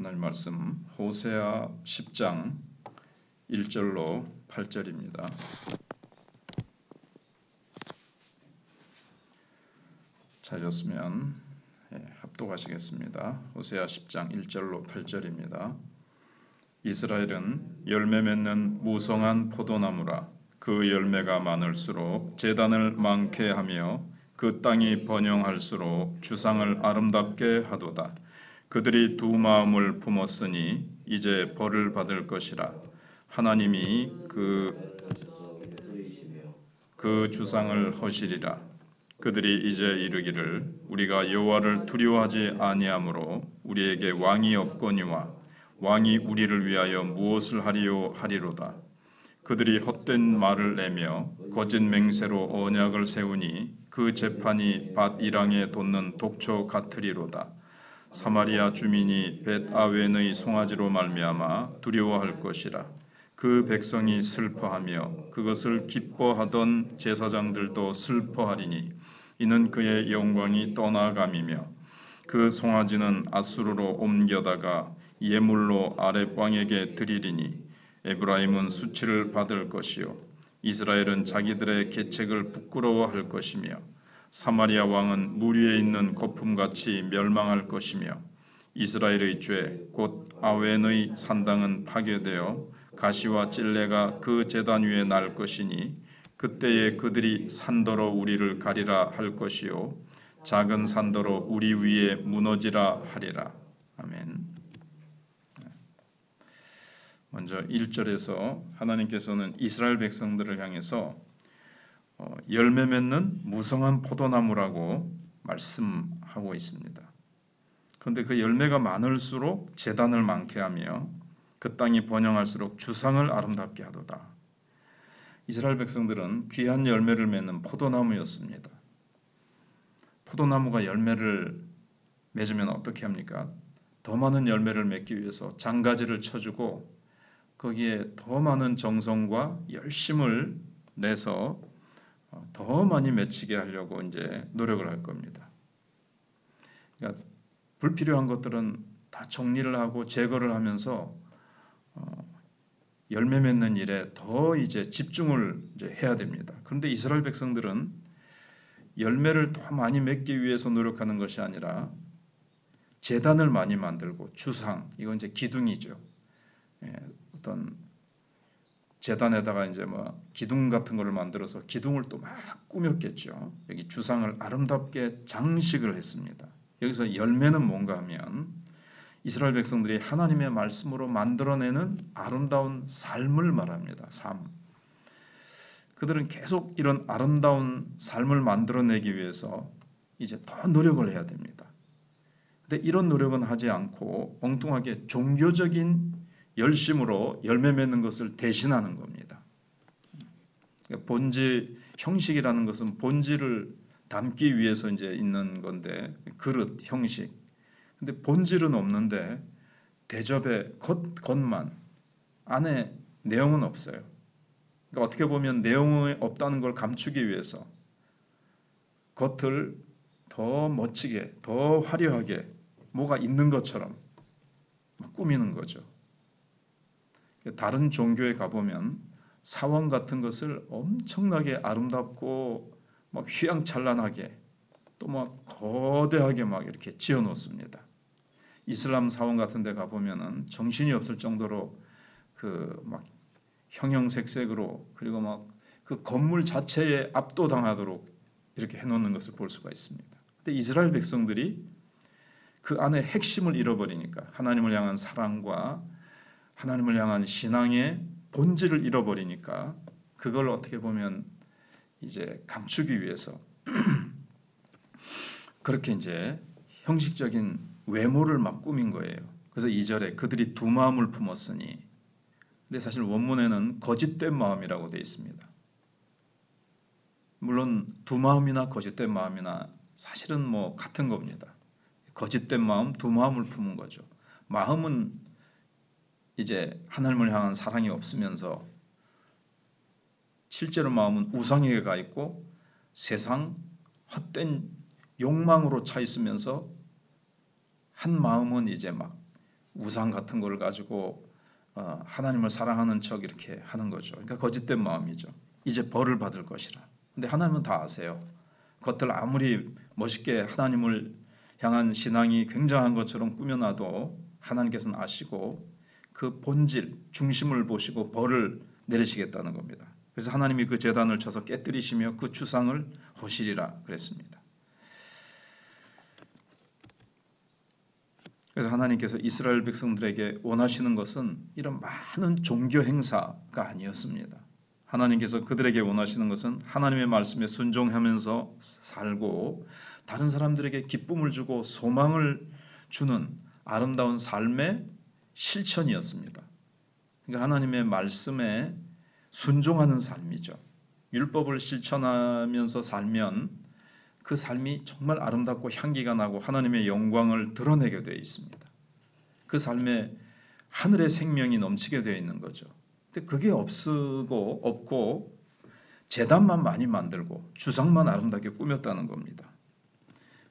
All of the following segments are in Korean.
하나님 말씀 호세아 10장 1절로 8절입니다. 찾았으면 합독하시겠습니다. 호세아 10장 1절로 8절입니다. 이스라엘은 열매 맺는 무성한 포도나무라. 그 열매가 많을수록 제단을 많게 하며 그 땅이 번영할수록 주상을 아름답게 하도다. 그들이 두 마음을 품었으니 이제 벌을 받을 것이라. 하나님이 그 주상을 허시리라. 그들이 이제 이르기를 우리가 여호와를 두려워하지 아니하므로 우리에게 왕이 없거니와 왕이 우리를 위하여 무엇을 하리요 하리로다. 그들이 헛된 말을 내며 거짓 맹세로 언약을 세우니 그 재판이 밧이랑에 돋는 독초 같으리로다. 사마리아 주민이 벳아웬의 송아지로 말미암아 두려워할 것이라. 그 백성이 슬퍼하며 그것을 기뻐하던 제사장들도 슬퍼하리니 이는 그의 영광이 떠나감이며 그 송아지는 앗수르로 옮겨다가 예물로 아랫 왕에게 드리리니 에브라임은 수치를 받을 것이요 이스라엘은 자기들의 계책을 부끄러워할 것이며 사마리아 왕은 물 위에 있는 거품같이 멸망할 것이며 이스라엘의 죄 곧 아웬의 산당은 파괴되어 가시와 찔레가 그 제단 위에 날 것이니 그때에 그들이 산더러 우리를 가리라 할 것이요 작은 산더러 우리 위에 무너지라 하리라. 아멘. 먼저 1절에서 하나님께서는 이스라엘 백성들을 향해서 열매 맺는 무성한 포도나무라고 말씀하고 있습니다. 그런데 그 열매가 많을수록 제단을 많게 하며 그 땅이 번영할수록 주상을 아름답게 하도다. 이스라엘 백성들은 귀한 열매를 맺는 포도나무였습니다. 포도나무가 열매를 맺으면 어떻게 합니까? 더 많은 열매를 맺기 위해서 장가지를 쳐주고 거기에 더 많은 정성과 열심을 내서 더 많이 맺히게 하려고 이제 노력을 할 겁니다. 그러니까 불필요한 것들은 다 정리를 하고 제거를 하면서 열매 맺는 일에 더 이제 집중을 이제 해야 됩니다. 그런데 이스라엘 백성들은 열매를 더 많이 맺기 위해서 노력하는 것이 아니라 제단을 많이 만들고 주상, 이건 이제 기둥이죠. 어떤 제단에다가 이제 뭐 기둥 같은 거를 만들어서 기둥을 또 막 꾸몄겠죠. 여기 주상을 아름답게 장식을 했습니다. 여기서 열매는 뭔가 하면 이스라엘 백성들이 하나님의 말씀으로 만들어내는 아름다운 삶을 말합니다. 삶. 그들은 계속 이런 아름다운 삶을 만들어내기 위해서 이제 더 노력을 해야 됩니다. 근데 이런 노력은 하지 않고 엉뚱하게 종교적인 열심으로 열매 맺는 것을 대신하는 겁니다. 본질, 형식이라는 것은 본질을 담기 위해서 이제 있는 건데 그릇, 형식. 근데 본질은 없는데 대접의 겉만 안에 내용은 없어요. 그러니까 어떻게 보면 내용이 없다는 걸 감추기 위해서 겉을 더 멋지게, 더 화려하게 뭐가 있는 것처럼 꾸미는 거죠. 다른 종교에 가보면 사원 같은 것을 엄청나게 아름답고 막 휘황찬란하게 또 막 거대하게 막 이렇게 지어 놓습니다. 이슬람 사원 같은 데 가보면은 정신이 없을 정도로 그 막 형형색색으로 그리고 막 그 건물 자체에 압도당하도록 이렇게 해놓는 것을 볼 수가 있습니다. 근데 이스라엘 백성들이 그 안에 핵심을 잃어버리니까 하나님을 향한 사랑과 하나님을 향한 신앙의 본질을 잃어버리니까 그걸 어떻게 보면 이제 감추기 위해서 그렇게 이제 형식적인 외모를 막 꾸민 거예요. 그래서 2절에 그들이 두 마음을 품었으니, 근데 사실 원문에는 거짓된 마음이라고 되어 있습니다. 물론 두 마음이나 거짓된 마음이나 사실은 뭐 같은 겁니다. 거짓된 마음, 두 마음을 품은 거죠. 마음은 이제 하나님을 향한 사랑이 없으면서 실제로 마음은 우상에게 가 있고 세상 헛된 욕망으로 차 있으면서 한 마음은 이제 막 우상 같은 걸 가지고 하나님을 사랑하는 척 이렇게 하는 거죠. 그러니까 거짓된 마음이죠. 이제 벌을 받을 것이라. 근데 하나님은 다 아세요. 겉을 아무리 멋있게 하나님을 향한 신앙이 굉장한 것처럼 꾸며놔도 하나님께서는 아시고 그 본질, 중심을 보시고 벌을 내리시겠다는 겁니다. 그래서 하나님이 그 제단을 쳐서 깨뜨리시며 그 주상을 허시리라 그랬습니다. 그래서 하나님께서 이스라엘 백성들에게 원하시는 것은 이런 많은 종교 행사가 아니었습니다. 하나님께서 그들에게 원하시는 것은 하나님의 말씀에 순종하면서 살고 다른 사람들에게 기쁨을 주고 소망을 주는 아름다운 삶의 실천이었습니다. 그러니까 하나님의 말씀에 순종하는 삶이죠. 율법을 실천하면서 살면 그 삶이 정말 아름답고 향기가 나고 하나님의 영광을 드러내게 되어 있습니다. 그 삶에 하늘의 생명이 넘치게 되어 있는 거죠. 근데 그게 없고 제단만 많이 만들고 주상만 아름답게 꾸몄다는 겁니다.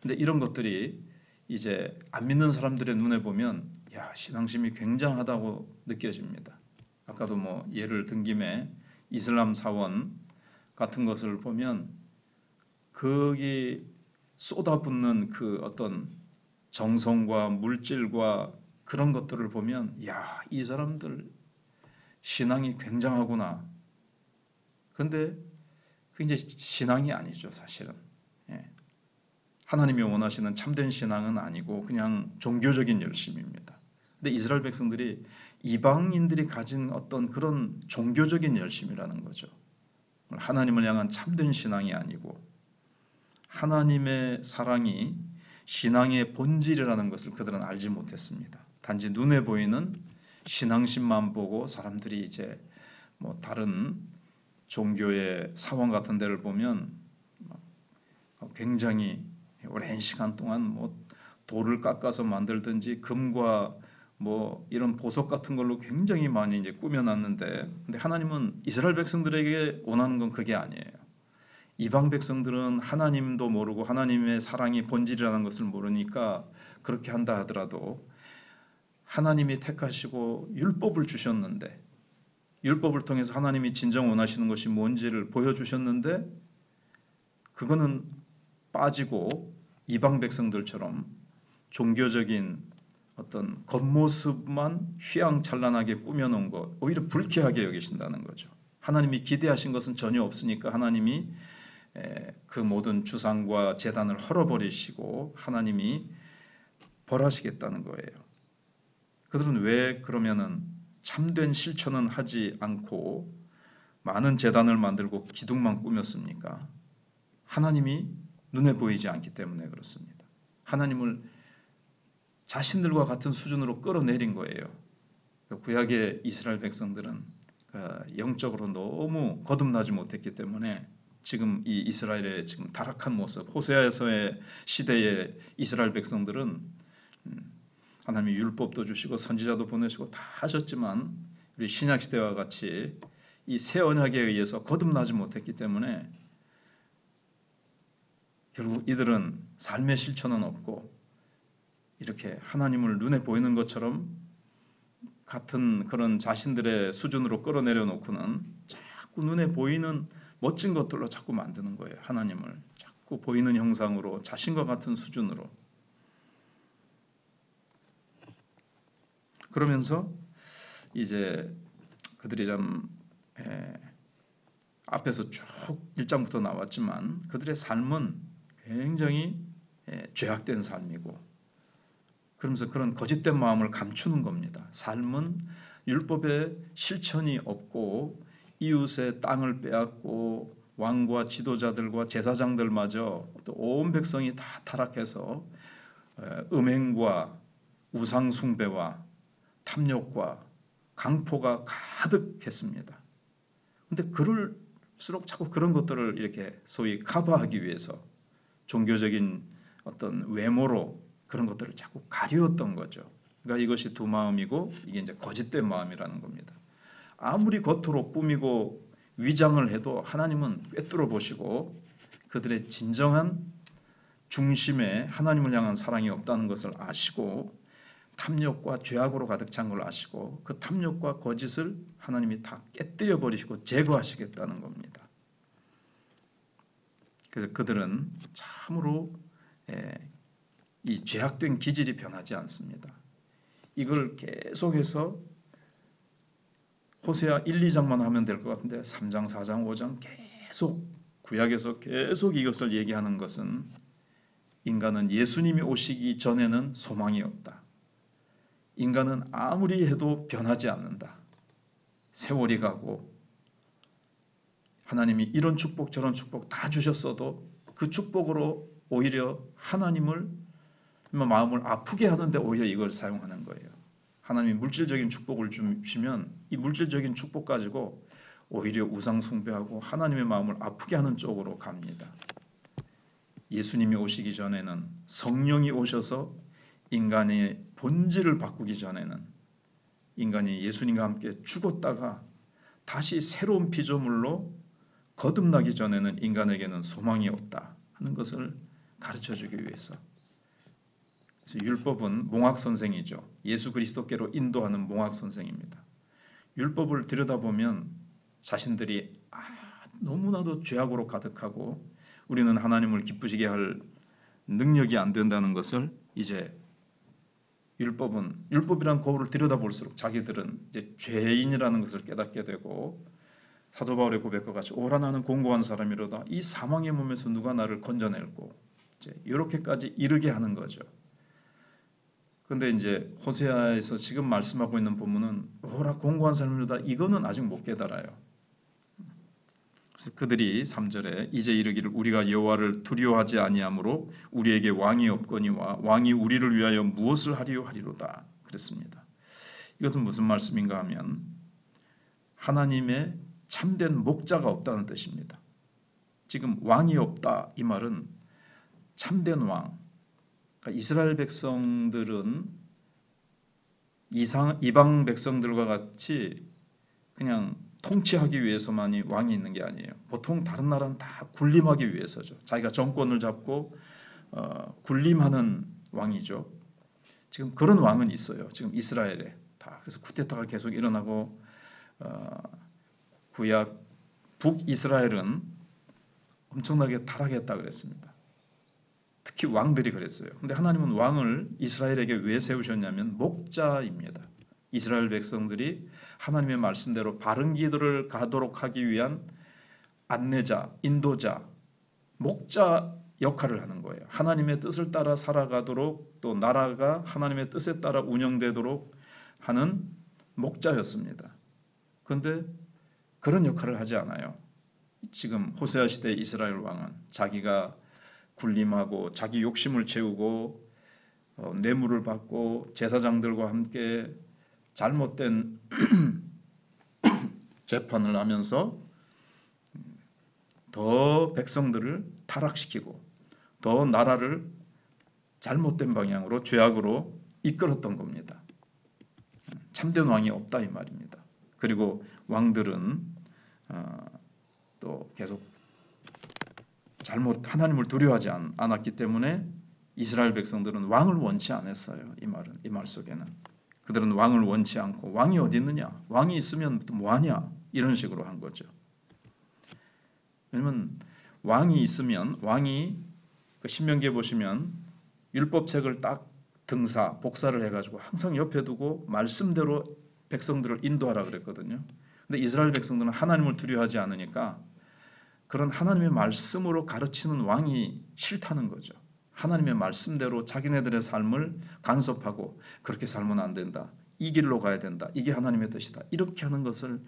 근데 이런 것들이 이제 안 믿는 사람들의 눈에 보면 야, 신앙심이 굉장하다고 느껴집니다. 아까도 뭐 예를 든 김에 이슬람 사원 같은 것을 보면 거기 쏟아붓는 그 어떤 정성과 물질과 그런 것들을 보면 야, 이 사람들 신앙이 굉장하구나. 그런데 그게 이제 신앙이 아니죠, 사실은. 예. 하나님이 원하시는 참된 신앙은 아니고 그냥 종교적인 열심입니다. 근데 이스라엘 백성들이 이방인들이 가진 어떤 그런 종교적인 열심이라는 거죠. 하나님을 향한 참된 신앙이 아니고 하나님의 사랑이 신앙의 본질이라는 것을 그들은 알지 못했습니다. 단지 눈에 보이는 신앙심만 보고 사람들이 이제 뭐 다른 종교의 사원 같은 데를 보면 굉장히 오랜 시간 동안 뭐 돌을 깎아서 만들든지 금과 뭐 이런 보석 같은 걸로 굉장히 많이 이제 꾸며놨는데, 근데 하나님은 이스라엘 백성들에게 원하는 건 그게 아니에요. 이방 백성들은 하나님도 모르고 하나님의 사랑이 본질이라는 것을 모르니까 그렇게 한다 하더라도 하나님이 택하시고 율법을 주셨는데 율법을 통해서 하나님이 진정 원하시는 것이 뭔지를 보여주셨는데 그거는 빠지고 이방 백성들처럼 종교적인 어떤 겉모습만 휘황찬란하게 꾸며놓은 것, 오히려 불쾌하게 여기신다는 거죠. 하나님이 기대하신 것은 전혀 없으니까 하나님이 그 모든 주상과 제단을 헐어버리시고 하나님이 벌하시겠다는 거예요. 그들은 왜 그러면은 참된 실천은 하지 않고 많은 제단을 만들고 기둥만 꾸몄습니까? 하나님이 눈에 보이지 않기 때문에 그렇습니다. 하나님을 자신들과 같은 수준으로 끌어내린 거예요. 구약의 이스라엘 백성들은 영적으로 너무 거듭나지 못했기 때문에 지금 이 이스라엘의 지금 타락한 모습, 호세아서의 시대의 이스라엘 백성들은 하나님이 율법도 주시고 선지자도 보내시고 다 하셨지만 우리 신약 시대와 같이 이 새 언약에 의해서 거듭나지 못했기 때문에 결국 이들은 삶의 실천은 없고 이렇게 하나님을 눈에 보이는 것처럼 같은 그런 자신들의 수준으로 끌어내려 놓고는 자꾸 눈에 보이는 멋진 것들로 자꾸 만드는 거예요. 하나님을 자꾸 보이는 형상으로 자신과 같은 수준으로. 그러면서 이제 그들이 좀 앞에서 쭉 1장부터 나왔지만 그들의 삶은 굉장히 죄악된 삶이고 그러면서 그런 거짓된 마음을 감추는 겁니다. 삶은 율법의 실천이 없고 이웃의 땅을 빼앗고 왕과 지도자들과 제사장들마저 또 온 백성이 다 타락해서 음행과 우상 숭배와 탐욕과 강포가 가득했습니다. 근데 그럴수록 자꾸 그런 것들을 이렇게 소위 커버하기 위해서 종교적인 어떤 외모로 그런 것들을 자꾸 가리웠던 거죠. 그러니까 이것이 두 마음이고 이게 이제 거짓된 마음이라는 겁니다. 아무리 겉으로 꾸미고 위장을 해도 하나님은 꿰뚫어 보시고 그들의 진정한 중심에 하나님을 향한 사랑이 없다는 것을 아시고 탐욕과 죄악으로 가득 찬 걸 아시고 그 탐욕과 거짓을 하나님이 다 깨뜨려 버리시고 제거하시겠다는 겁니다. 그래서 그들은 참으로 이 죄악된 기질이 변하지 않습니다. 이걸 계속해서 호세아 1, 2장만 하면 될 것 같은데 3장, 4장, 5장 계속 구약에서 계속 이것을 얘기하는 것은 인간은 예수님이 오시기 전에는 소망이 없다. 인간은 아무리 해도 변하지 않는다. 세월이 가고 하나님이 이런 축복 저런 축복 다 주셨어도 그 축복으로 오히려 하나님을 마음을 아프게 하는데 오히려 이걸 사용하는 거예요. 하나님이 물질적인 축복을 주시면 이 물질적인 축복 가지고 오히려 우상 숭배하고 하나님의 마음을 아프게 하는 쪽으로 갑니다. 예수님이 오시기 전에는 성령이 오셔서 인간의 본질을 바꾸기 전에는 인간이 예수님과 함께 죽었다가 다시 새로운 피조물로 거듭나기 전에는 인간에게는 소망이 없다 하는 것을 가르쳐주기 위해서. 그래서 율법은 몽학 선생이죠. 예수 그리스도께로 인도하는 몽학 선생입니다. 율법을 들여다보면 자신들이 너무나도 죄악으로 가득하고 우리는 하나님을 기쁘시게 할 능력이 안 된다는 것을 이제 율법이란 거울을 들여다볼수록 자기들은 이제 죄인이라는 것을 깨닫게 되고 사도 바울의 고백과 같이 오라 나는 공고한 사람이로다 이 사망의 몸에서 누가 나를 건져낼고 이제 이렇게까지 이르게 하는 거죠. 그런데 이제 호세아에서 지금 말씀하고 있는 본문은 오라 공고한 사람이로다 이거는 아직 못 깨달아요. 그래서 그들이 3절에 이제 이르기를 우리가 여호와를 두려워하지 아니하므로 우리에게 왕이 없거니와 왕이 우리를 위하여 무엇을 하리요 하리로다 그랬습니다. 이것은 무슨 말씀인가 하면 하나님의 참된 목자가 없다는 뜻입니다. 지금 왕이 없다 이 말은 참된 왕, 그러니까 이스라엘 백성들은 이방 백성들과 같이 그냥 통치하기 위해서만이 왕이 있는 게 아니에요. 보통 다른 나라는 다 군림하기 위해서죠. 자기가 정권을 잡고 군림하는 왕이죠. 지금 그런 왕은 있어요. 지금 이스라엘에 다. 그래서 쿠데타가 계속 일어나고 구약 북이스라엘은 엄청나게 타락했다 그랬습니다. 특히 왕들이 그랬어요. 근데 하나님은 왕을 이스라엘에게 왜 세우셨냐면 목자입니다. 이스라엘 백성들이 하나님의 말씀대로 바른 길을 가도록 하기 위한 안내자, 인도자, 목자 역할을 하는 거예요. 하나님의 뜻을 따라 살아가도록 또 나라가 하나님의 뜻에 따라 운영되도록 하는 목자였습니다. 그런데 그런 역할을 하지 않아요. 지금 호세아 시대 이스라엘 왕은 자기가 군림하고 자기 욕심을 채우고 뇌물을 받고 제사장들과 함께 잘못된 재판을 하면서 더 백성들을 타락시키고 더 나라를 잘못된 방향으로 죄악으로 이끌었던 겁니다. 참된 왕이 없다 이 말입니다. 그리고 왕들은 또 계속 하나님을 두려워하지 않았기 때문에 이스라엘 백성들은 왕을 원치 않았어요. 이 말 속에는 그들은 왕을 원치 않고 왕이 어디 있느냐? 왕이 있으면 또 뭐하냐? 이런 식으로 한 거죠. 왜냐면 왕이 있으면 왕이 신명기에 보시면 율법책을 딱 복사를 해가지고 항상 옆에 두고 말씀대로 백성들을 인도하라 그랬거든요. 근데 이스라엘 백성들은 하나님을 두려워하지 않으니까 그런 하나님의 말씀으로 가르치는 왕이 싫다는 거죠. 하나님의 말씀대로 자기네들의 삶을 간섭하고 그렇게 살면 안 된다. 이 길로 가야 된다. 이게 하나님의 뜻이다. 이렇게 하는 것을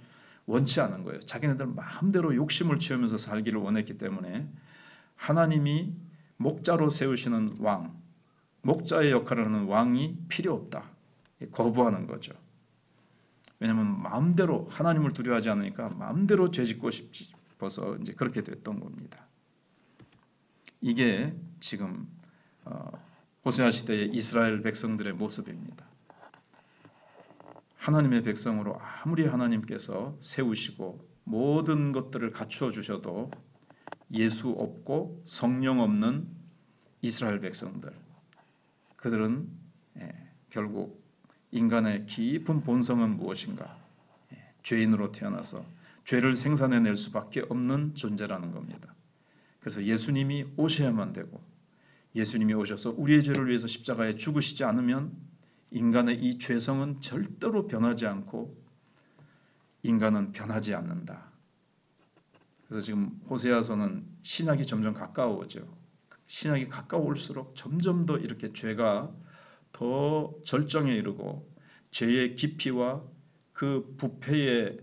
원치 않은 거예요. 자기네들 마음대로 욕심을 채우면서 살기를 원했기 때문에 하나님이 목자로 세우시는 왕, 목자의 역할을 하는 왕이 필요 없다. 거부하는 거죠. 왜냐하면 마음대로 하나님을 두려워하지 않으니까 마음대로 죄짓고 싶어서 이제 그렇게 됐던 겁니다. 이게 지금 호세아 시대의 이스라엘 백성들의 모습입니다. 하나님의 백성으로 아무리 하나님께서 세우시고 모든 것들을 갖추어 주셔도 예수 없고 성령 없는 이스라엘 백성들, 그들은 결국 인간의 깊은 본성은 무엇인가? 죄인으로 태어나서 죄를 생산해낼 수밖에 없는 존재라는 겁니다. 그래서 예수님이 오셔야만 되고 예수님이 오셔서 우리의 죄를 위해서 십자가에 죽으시지 않으면 인간의 이 죄성은 절대로 변하지 않고 인간은 변하지 않는다. 그래서 지금 호세아서는 신약이 점점 가까워오죠. 신약이 가까울수록 점점 더 이렇게 죄가 더 절정에 이르고 죄의 깊이와 그 부패의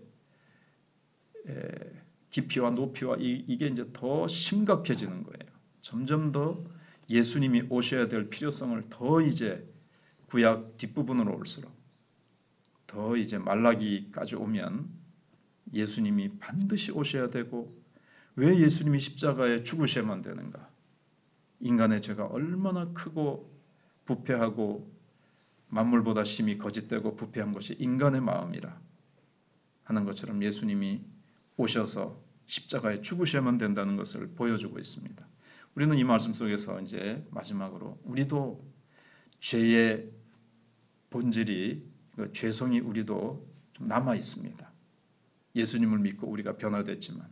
깊이와 높이와 이게 이제 더 심각해지는 거예요. 점점 더 예수님이 오셔야 될 필요성을 더 이제 구약 뒷부분으로 올수록 더 이제 말라기까지 오면 예수님이 반드시 오셔야 되고 왜 예수님이 십자가에 죽으셔야만 되는가? 인간의 죄가 얼마나 크고 부패하고 만물보다 심히 거짓되고 부패한 것이 인간의 마음이라 하는 것처럼 예수님이 오셔서 십자가에 죽으셔야만 된다는 것을 보여주고 있습니다. 우리는 이 말씀 속에서 이제 마지막으로 우리도 죄의 본질이 죄성이 우리도 좀 남아 있습니다. 예수님을 믿고 우리가 변화됐지만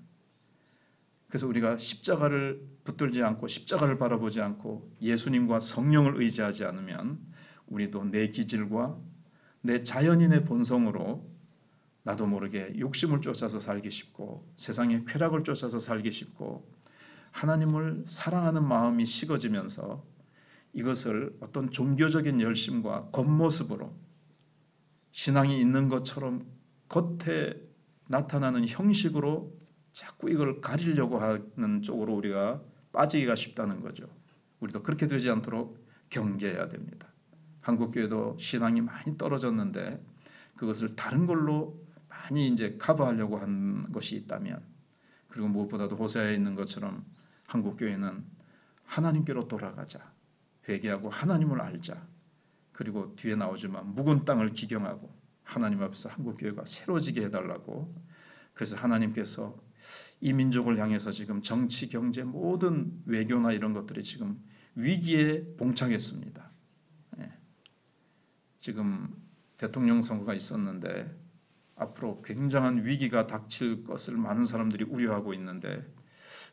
그래서 우리가 십자가를 붙들지 않고 십자가를 바라보지 않고 예수님과 성령을 의지하지 않으면 우리도 내 기질과 내 자연인의 본성으로 나도 모르게 욕심을 쫓아서 살기 쉽고 세상의 쾌락을 쫓아서 살기 쉽고 하나님을 사랑하는 마음이 식어지면서 이것을 어떤 종교적인 열심과 겉모습으로 신앙이 있는 것처럼 겉에 나타나는 형식으로 자꾸 이걸 가리려고 하는 쪽으로 우리가 빠지기가 쉽다는 거죠. 우리도 그렇게 되지 않도록 경계해야 됩니다. 한국교회도 신앙이 많이 떨어졌는데 그것을 다른 걸로 많이 이제 커버하려고 한 것이 있다면 그리고 무엇보다도 호세아에 있는 것처럼 한국교회는 하나님께로 돌아가자. 회개하고 하나님을 알자. 그리고 뒤에 나오지만 묵은 땅을 기경하고 하나님 앞에서 한국교회가 새로지게 해달라고 그래서 하나님께서 이 민족을 향해서 지금 정치, 경제, 모든 외교나 이런 것들이 지금 위기에 봉착했습니다. 지금 대통령 선거가 있었는데 앞으로 굉장한 위기가 닥칠 것을 많은 사람들이 우려하고 있는데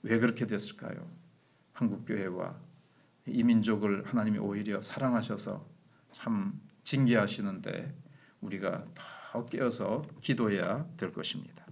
왜 그렇게 됐을까요? 한국교회와 이 민족을 하나님이 오히려 사랑하셔서 참 징계하시는데 우리가 더 깨어서 기도해야 될 것입니다.